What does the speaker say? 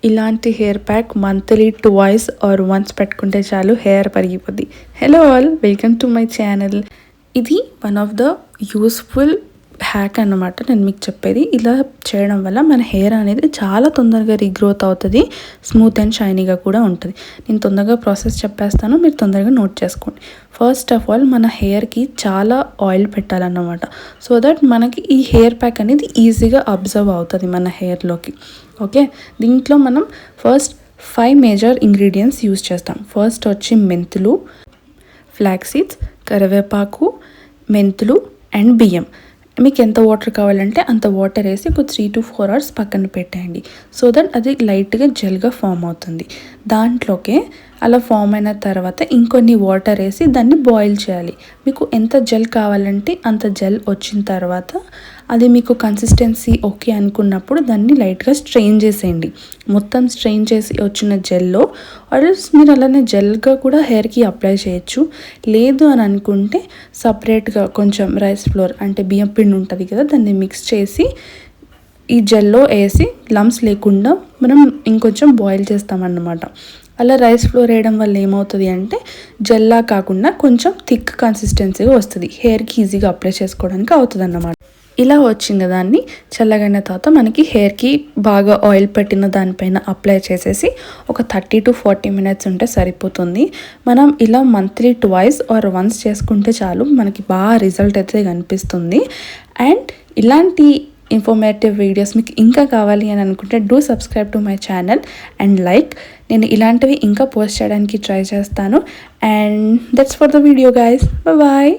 ఇలాంటి hair pack monthly twice or once పెట్టుకుంటే చాలు హెయిర్ పరిగిపోద్ది. Hello all, welcome to my channel. ఇది one of the useful hack అన్నమాట. నేను మీకు చెప్పేది ఇలా చేయడం వల్ల మన హెయిర్ అనేది చాలా తొందరగా రీగ్రోత్ అవుతుంది, స్మూత్ అండ్ షైనీగా కూడా ఉంటుంది. నేను తొందరగా ప్రాసెస్ చెప్పేస్తాను, మీరు తొందరగా నోట్ చేసుకోండి. ఫస్ట్ ఆఫ్ ఆల్ మన హెయిర్కి చాలా ఆయిల్ పెట్టాలన్నమాట, సో దట్ మనకి ఈ హెయిర్ ప్యాక్ అనేది ఈజీగా అబ్జర్వ్ అవుతుంది మన హెయిర్లోకి. ఓకే, దీంట్లో మనం ఫస్ట్ 5 మేజర్ ఇంగ్రీడియంట్స్ యూస్ చేస్తాం. ఫస్ట్ వచ్చి మెంతులు, ఫ్లాక్స్ సీడ్స్, కరివేపాకు, మెంతులు అండ్ బియ్యం. మీకు ఎంత వాటర్ కావాలంటే అంత వాటర్ వేసి ఒక 3 to 4 hours పక్కన పెట్టేయండి, సో దట్ అది లైట్గా జెల్గా ఫామ్ అవుతుంది. దాంట్లోకే అలా ఫామ్ అయిన తర్వాత ఇంకొన్ని వాటర్ వేసి దాన్ని బాయిల్ చేయాలి. మీకు ఎంత జెల్ కావాలంటే అంత జెల్ వచ్చిన తర్వాత అది మీకు కన్సిస్టెన్సీ ఓకే అనుకున్నప్పుడు దాన్ని లైట్గా స్ట్రెయిన్ చేసేయండి. మొత్తం స్ట్రెయిన్ చేసి వచ్చిన జెల్లో ఆర్ఎల్స్ మీరు అలానే జెల్గా కూడా హెయిర్కి అప్లై చేయొచ్చు. లేదు అని అనుకుంటే సపరేట్గా కొంచెం రైస్ ఫ్లోర్ అంటే బియ్యం పిండి ఉంటుంది కదా, దాన్ని మిక్స్ చేసి ఈ జెల్లో వేసి లమ్స్ లేకుండా మనం ఇంకొంచెం బాయిల్ చేస్తామన్నమాట. అలా రైస్ ఫ్లోర్ వేయడం వల్ల ఏమవుతుంది అంటే జెల్లా కాకుండా కొంచెం థిక్ కన్సిస్టెన్సీగా వస్తుంది, హెయిర్కి ఈజీగా అప్లై చేసుకోవడానికి అవుతుంది అన్నమాట. ఇలా వచ్చిన దాన్ని చల్లగైన తర్వాత మనకి హెయిర్కి బాగా ఆయిల్ పెట్టిన దానిపైన అప్లై చేసేసి ఒక 30 to 40 minutes ఉంటే సరిపోతుంది. మనం ఇలా మంత్లీ ట్వైస్ ఆర్ వన్స్ చేసుకుంటే చాలు, మనకి బాగా రిజల్ట్ అయితే కనిపిస్తుంది. అండ్ ఇలాంటి ఇన్ఫర్మేటివ్ వీడియోస్ మీకు ఇంకా కావాలి అని అనుకుంటే do subscribe to my channel and like. నేను ఇలాంటివి ఇంకా పోస్ట్ చేయడానికి ట్రై చేస్తాను. And that's for the video guys, bye.